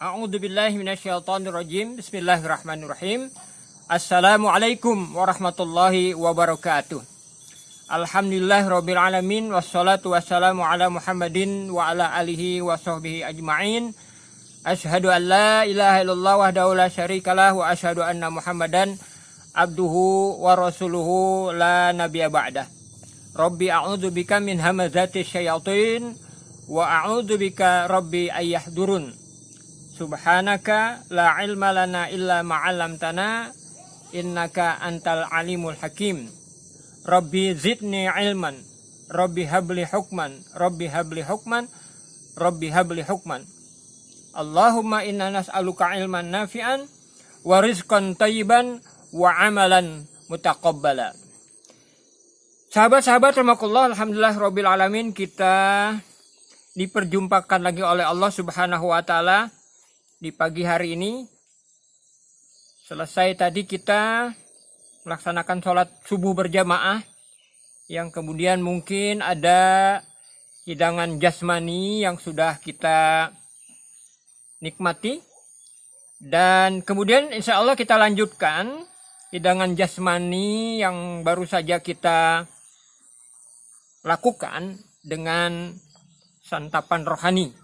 A'udzubillahi minasyaitonirrajim. Bismillahirrahmanirrahim. Assalamualaikum warahmatullahi wabarakatuh. Alhamdulillahirabbil alamin wassalatu wassalamu ala Muhammadin wa ala alihi wa sahbihi ajmain. Asyhadu an la ilaha illallah wahdahu la syarikalah wa asyhadu anna Muhammadan abduhu wa rasuluhu la nabiyya ba'dah. Rabbi a'udzubika min hamazati syayatin wa a'udzubika rabbi ayyahdurun. Subhanaka la ilma lana illa ma 'allamtana innaka antal alimul hakim. Rabbi zidni ilman, Rabbi habli hukman, Rabbi habli hukman, Rabbi habli hukman. Allahumma inna nas'aluka ilman nafi'an wa rizqan thayyiban wa amalan mutaqabbala. Sahabat-sahabat rahimakumullah, alhamdulillah rabbil alamin, kita diperjumpakan lagi oleh Allah Subhanahu wa taala di pagi hari ini. Selesai tadi kita melaksanakan sholat subuh berjamaah, yang kemudian mungkin ada hidangan jasmani yang sudah kita nikmati, dan kemudian insya Allah kita lanjutkan hidangan jasmani yang baru saja kita lakukan dengan santapan rohani,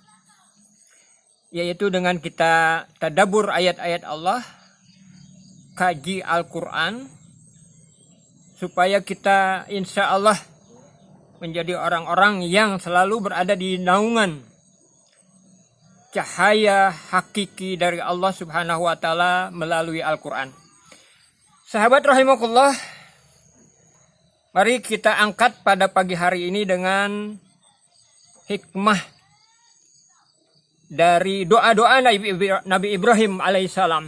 yaitu dengan kita tadabbur ayat-ayat Allah, kaji Al-Quran, supaya kita insya Allah menjadi orang-orang yang selalu berada di naungan cahaya hakiki dari Allah Subhanahu wa taala melalui Al-Quran. Sahabat rahimakumullah, mari kita angkat pada pagi hari ini dengan hikmah dari doa-doa Nabi Ibrahim alaihissalam,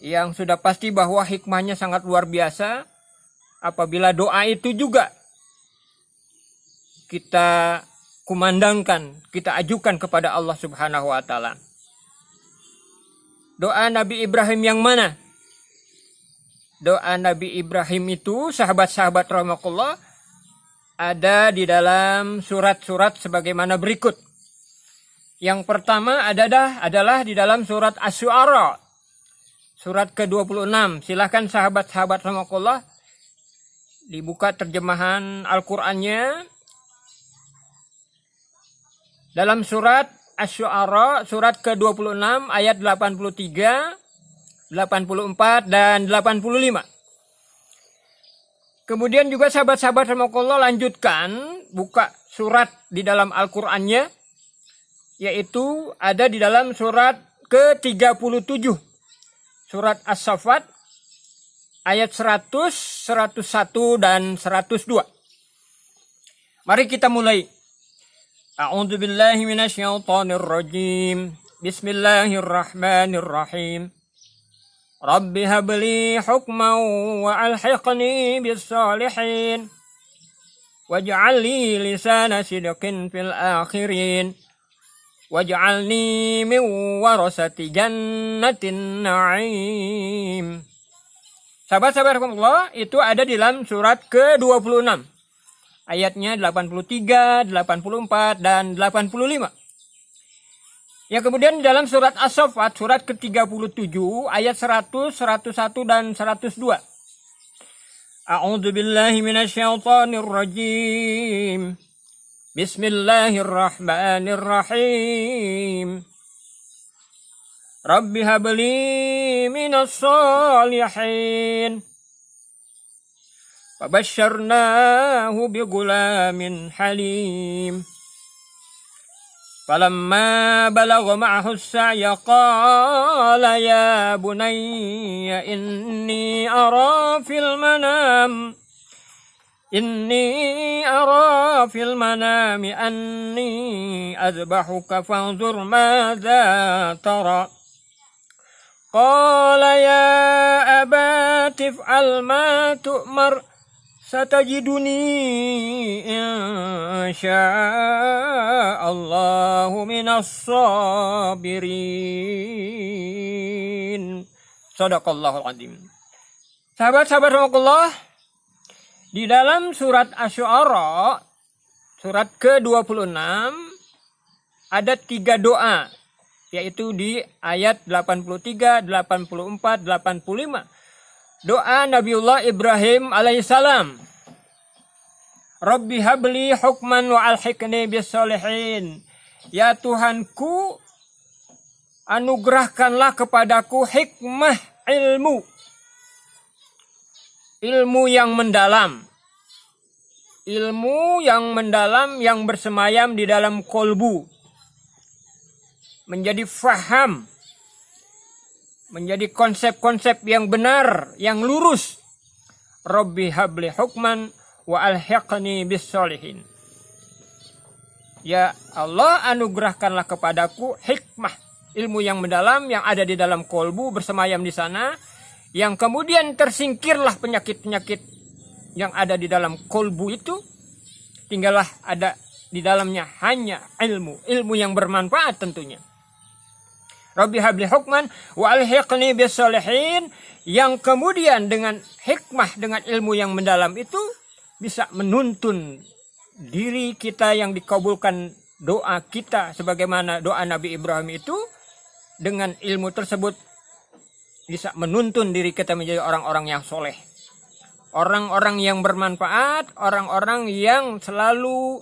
yang sudah pasti bahwa hikmahnya sangat luar biasa apabila doa itu juga kita kumandangkan, kita ajukan kepada Allah Subhanahu wa taala. Doa Nabi Ibrahim yang mana? Doa Nabi Ibrahim itu, sahabat-sahabat rahimakumullah, ada di dalam surat-surat sebagaimana berikut. Yang pertama adalah di dalam surat Asy-Syu'ara, surat ke-26. Silahkan sahabat-sahabat rahimakumullah dibuka terjemahan Al-Qur'annya. Dalam surat Asy-Syu'ara, surat ke-26 ayat 83, 84 dan 85. Kemudian juga sahabat-sahabat rahimakumullah lanjutkan buka surat di dalam Al-Qur'annya, yaitu ada di dalam surat ke-37, surat As-Saffat ayat 100, 101 dan 102. Mari kita mulai. A'udzubillahi minasyaitonirrajim. Bismillahirrahmanirrahim. Rabbi habli hukman wa alhiqni bis-salihin waj'al li lisana sidqin fil akhirin waj'alni min warasati jannatin na'im. Sahabat-sahabat Allah, itu ada di dalam surat ke-26. Ayatnya 83, 84 dan 85. Yang kemudian dalam surat As-Saffat, surat ke-37, ayat 100, 101 dan 102. A'udzubillahi minasyaitonirrajim. Bismillahirrahmanirrahim. Rabbi habli minas salihin. Fabasyarnahu bigulamin halim. Falamma balagha ma'ahu as-sa'ya qala ya bunayya inni ara fil manami anni azbahuka fanzur madza tara. Qala ya abati if'al ma tu'mar satajiduni insya'allahu minas sabirin. Shadaqallahul azim. Sahabat-sahabat rahimakumullah, di dalam surat Asy-Syu'ara, surat ke-26, ada 3 doa yaitu di ayat 83, 84, 85. Doa Nabiullah Ibrahim alaihissalam. Rabbi habli hukman wa alhiqni bis solihin. Ya Tuhanku, anugerahkanlah kepadaku hikmah ilmu. Ilmu yang mendalam. Ilmu yang mendalam yang bersemayam di dalam kolbu. Menjadi faham. Menjadi konsep-konsep yang benar, yang lurus. Rabbi habli hukman wa alhiqni bis solihin. Ya Allah, anugerahkanlah kepadaku hikmah. Ilmu yang mendalam yang ada di dalam kolbu bersemayam di sana. Yang kemudian tersingkirlah penyakit-penyakit yang ada di dalam kolbu itu. Tinggallah ada di dalamnya hanya ilmu. Ilmu yang bermanfaat tentunya. Rabbi habli hukman wa alhiqni bis solihin. Yang kemudian dengan hikmah, dengan ilmu yang mendalam itu bisa menuntun diri kita yang dikabulkan doa kita. Sebagaimana doa Nabi Ibrahim itu. Dengan ilmu tersebut bisa menuntun diri kita menjadi orang-orang yang soleh. Orang-orang yang bermanfaat, orang-orang yang selalu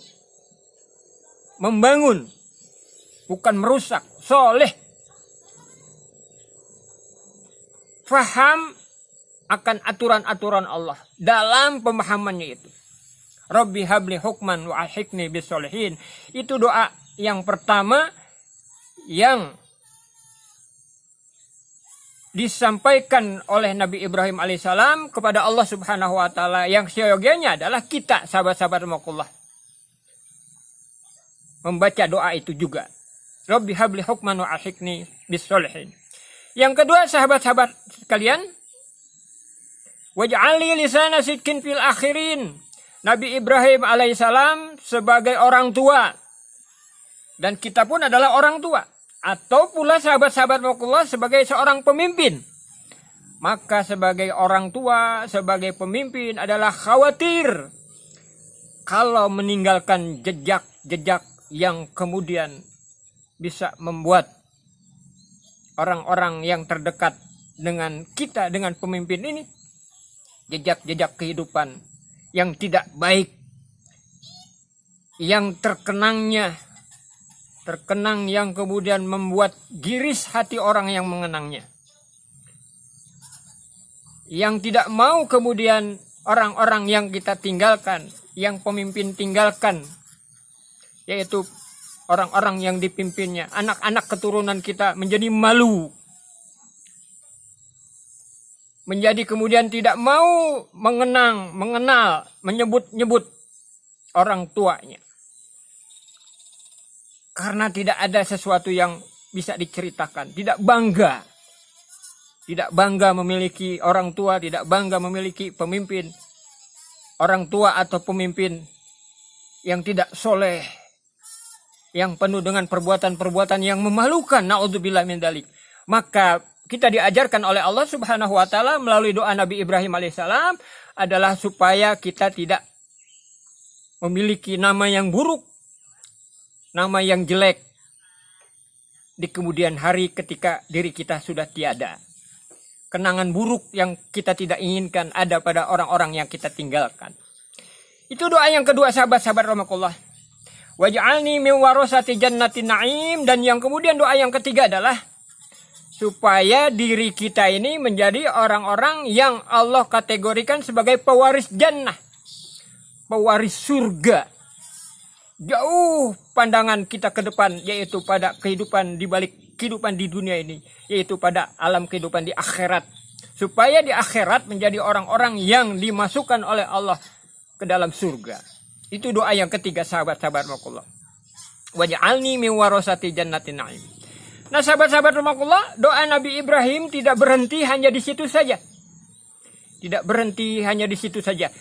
membangun, bukan merusak, soleh. Faham akan aturan-aturan Allah dalam pemahamannya itu. Rabbi habli hukman wa alhiqni bis solihin. Itu doa yang pertama yang disampaikan oleh Nabi Ibrahim alaihissalam kepada Allah subhanahu wa ta'ala, yang seyogianya adalah kita sahabat-sahabat rahimakumullah membaca doa itu juga. Rabbi habli hukman wa alhiqni bis solihin. Yang kedua sahabat-sahabat sekalian, waj'alni lisana sidqin fil akhirin. Nabi Ibrahim alaihissalam sebagai orang tua, dan kita pun adalah orang tua. Atau pula sahabat-sahabat rahimakumullah sebagai seorang pemimpin. Maka sebagai orang tua, sebagai pemimpin adalah khawatir kalau meninggalkan jejak-jejak yang kemudian bisa membuat orang-orang yang terdekat dengan kita, dengan pemimpin ini, jejak-jejak kehidupan yang tidak baik, yang terkenang yang kemudian membuat giris hati orang yang mengenangnya. Yang tidak mau kemudian orang-orang yang kita tinggalkan, yang pemimpin tinggalkan, yaitu orang-orang yang dipimpinnya, anak-anak keturunan kita menjadi malu. Menjadi kemudian tidak mau mengenal, menyebut-nyebut orang tuanya. Karena tidak ada sesuatu yang bisa diceritakan. Tidak bangga. Tidak bangga memiliki orang tua. Tidak bangga memiliki pemimpin. Orang tua atau pemimpin yang tidak soleh. Yang penuh dengan perbuatan-perbuatan yang memalukan. Na'udzubillah min dzalik. Maka kita diajarkan oleh Allah subhanahu wa ta'ala melalui doa Nabi Ibrahim alaihissalam adalah supaya kita tidak memiliki nama yang buruk. Nama yang jelek di kemudian hari ketika diri kita sudah tiada. Kenangan buruk yang kita tidak inginkan ada pada orang-orang yang kita tinggalkan. Itu doa yang kedua sahabat-sahabat rahimakumullah. Waj'alni min warasati jannatin na'im. Dan yang kemudian doa yang ketiga adalah supaya diri kita ini menjadi orang-orang yang Allah kategorikan sebagai pewaris jannah. Pewaris surga. Jauh pandangan kita ke depan, yaitu pada kehidupan di balik kehidupan di dunia ini, yaitu pada alam kehidupan di akhirat. Supaya di akhirat menjadi orang-orang yang dimasukkan oleh Allah ke dalam surga. Itu doa yang ketiga sahabat-sahabat rahimakumullah. Waj'alni min warasati jannatin na'im. Nah sahabat-sahabat rahimakumullah, doa Nabi Ibrahim tidak berhenti hanya di situ saja. Tidak berhenti hanya di situ saja.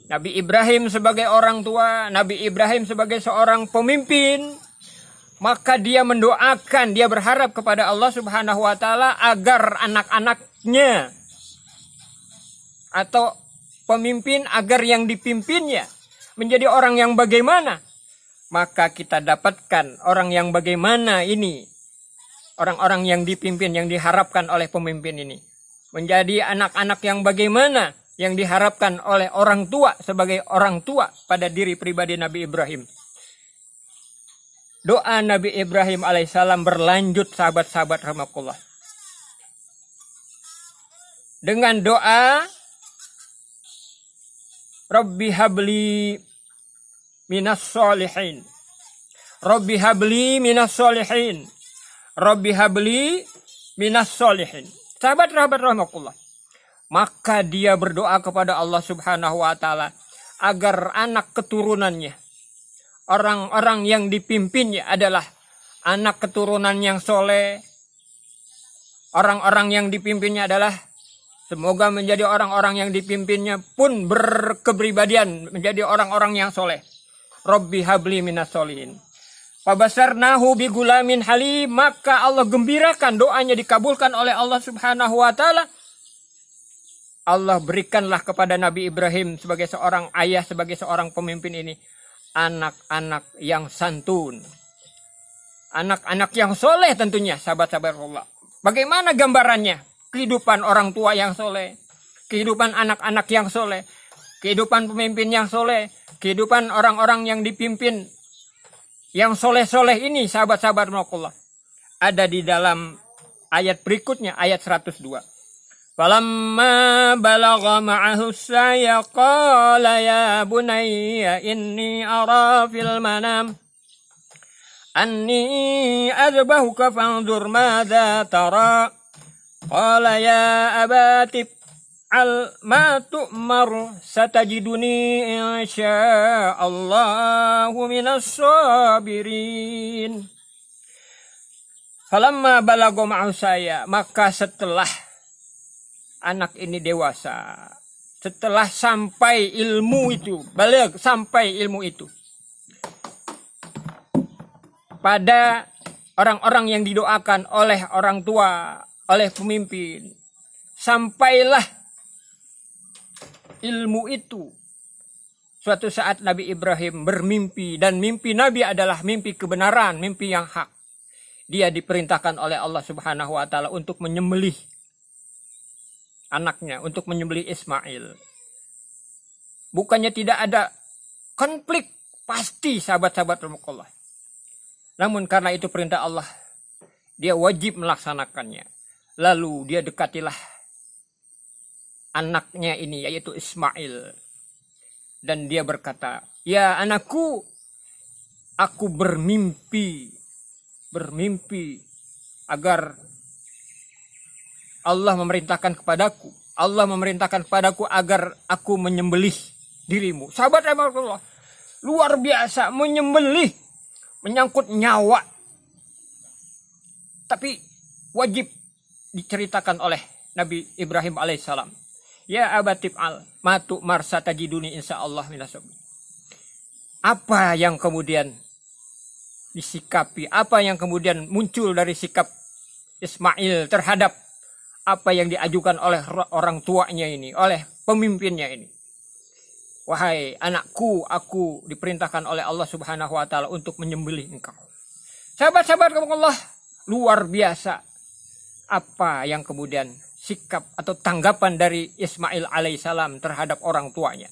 Nabi Ibrahim sebagai orang tua, Nabi Ibrahim sebagai seorang pemimpin, maka dia mendoakan, dia berharap kepada Allah subhanahu wa ta'ala agar anak-anaknya atau pemimpin, agar yang dipimpinnya menjadi orang yang bagaimana. Maka kita dapatkan orang yang bagaimana ini orang-orang yang dipimpin, yang diharapkan oleh pemimpin ini. Menjadi anak-anak yang bagaimana yang diharapkan oleh orang tua sebagai orang tua pada diri pribadi Nabi Ibrahim. Doa Nabi Ibrahim alaihissalam berlanjut, sahabat-sahabat rahmatullah. Dengan doa, Rabbi habli minas solihin. Rabbi habli minas solihin. Rabbi habli minas solihin. Sahabat-sahabat rahmatullah. Maka dia berdoa kepada Allah Subhanahu wa taala agar anak keturunannya, orang-orang yang dipimpinnya adalah anak keturunan yang soleh. Orang-orang yang dipimpinnya adalah semoga menjadi orang-orang yang dipimpinnya pun berkepribadian menjadi orang-orang yang soleh. Rabbi habli minas solihin. Fabasarnahu bigulamin halim. Maka Allah gembirakan, doanya dikabulkan oleh Allah Subhanahu wa taala. Allah berikanlah kepada Nabi Ibrahim sebagai seorang ayah, sebagai seorang pemimpin ini, anak-anak yang santun. Anak-anak yang soleh tentunya, sahabat-sahabat Allah. Bagaimana gambarannya? Kehidupan orang tua yang soleh, kehidupan anak-anak yang soleh, kehidupan pemimpin yang soleh, kehidupan orang-orang yang dipimpin yang soleh-soleh ini, sahabat-sahabat Allah. Ada di dalam ayat berikutnya, ayat 102. Falamma balagha ma'ahu as-sa'ya qala ya bunayya inni ara fil manam anni adbahuka fanzur madza tara qala ya abati al ma tu'mar satajiduni insya'allahu minas sabirin. Falamma balagha ma'ahu as-sa'ya, maka setelah anak ini dewasa, setelah sampai ilmu itu, balik sampai ilmu itu pada orang-orang yang didoakan oleh orang tua, oleh pemimpin, sampailah ilmu itu. Suatu saat Nabi Ibrahim bermimpi, dan mimpi Nabi adalah mimpi kebenaran, mimpi yang hak. Dia diperintahkan oleh Allah Subhanahu wa taala untuk menyembelih anaknya, untuk menyembelih Ismail. Bukannya tidak ada konflik, pasti sahabat-sahabat Allah. Namun karena itu perintah Allah, dia wajib melaksanakannya. Lalu dia dekatilah anaknya ini, yaitu Ismail. Dan dia berkata, ya anakku, aku bermimpi agar Allah memerintahkan kepadaku agar aku menyembelih dirimu. Sahabat Allah, luar biasa, menyembelih, menyangkut nyawa. Tapi wajib diceritakan oleh Nabi Ibrahim alaihissalam. Ya abatib al matu marsa tajiduni insyaallah minasobi. Apa yang kemudian disikapi, apa yang kemudian muncul dari sikap Ismail terhadap apa yang diajukan oleh orang tuanya ini, oleh pemimpinnya ini. Wahai anakku, aku diperintahkan oleh Allah Subhanahu wa taala untuk menyembelih engkau. Sahabat-sahabat Allah, luar biasa apa yang kemudian sikap atau tanggapan dari Ismail alaihissalam terhadap orang tuanya.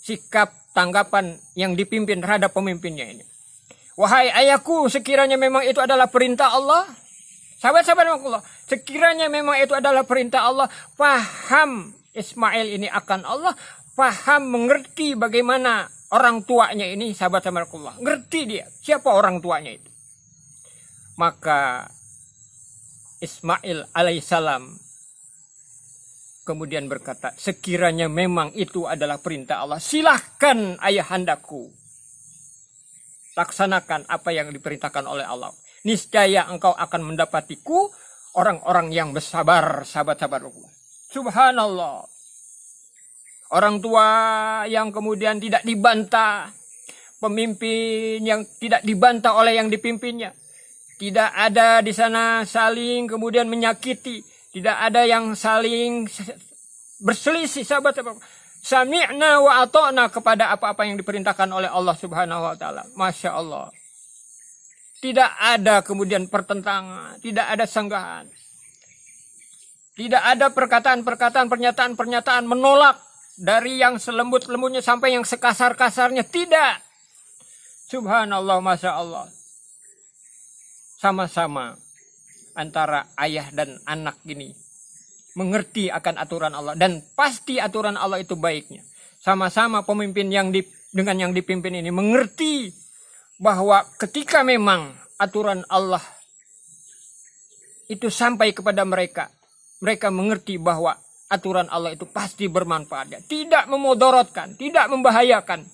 Sikap tanggapan yang dipimpin terhadap pemimpinnya ini. Wahai ayahku, sekiranya memang itu adalah perintah Allah, sahabat-sahabat Allah, sekiranya memang itu adalah perintah Allah, paham Ismail ini akan Allah, paham, mengerti bagaimana orang tuanya ini, sahabat-sahabat Allah, ngerti dia siapa orang tuanya itu. Maka Ismail alaihissalam kemudian berkata, sekiranya memang itu adalah perintah Allah, silahkan ayahandaku, laksanakan apa yang diperintahkan oleh Allah. Niscaya engkau akan mendapatiku orang-orang yang bersabar, sahabat-sahabat Allah. Subhanallah. Orang tua yang kemudian tidak dibantah, pemimpin yang tidak dibantah oleh yang dipimpinnya. Tidak ada di sana saling kemudian menyakiti, tidak ada yang saling berselisih, sahabat-sahabat. Sami'na wa ata'na kepada apa-apa yang diperintahkan oleh Allah Subhanahu wa taala. Masya Allah. Tidak ada kemudian pertentangan, tidak ada sanggahan. Tidak ada perkataan-perkataan, pernyataan-pernyataan menolak dari yang selembut-lembutnya sampai yang sekasar-kasarnya. Tidak. Subhanallah, Masya Allah. Sama-sama antara ayah dan anak ini mengerti akan aturan Allah. Dan pasti aturan Allah itu baiknya. Sama-sama pemimpin dengan yang dipimpin ini mengerti bahwa ketika memang aturan Allah itu sampai kepada mereka, mereka mengerti bahwa aturan Allah itu pasti bermanfaat. Tidak memudorotkan, tidak membahayakan,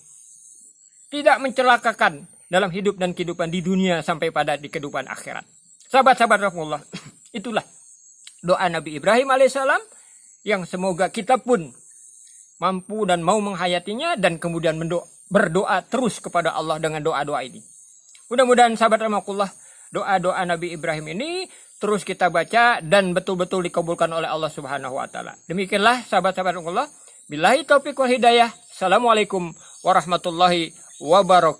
tidak mencelakakan dalam hidup dan kehidupan di dunia sampai pada di kehidupan akhirat. Sahabat-sahabat Rasulullah, itulah doa Nabi Ibrahim alaihissalam yang semoga kita pun mampu dan mau menghayatinya dan kemudian berdoa terus kepada Allah dengan doa-doa ini. Mudah-mudahan sahabat Rasulullah, doa-doa Nabi Ibrahim ini terus kita baca dan betul-betul dikabulkan oleh Allah Subhanahu wa taala. Demikianlah sahabat-sahabat Allah. Billahi taufiq wal hidayah. Assalamualaikum warahmatullahi wabarakatuh.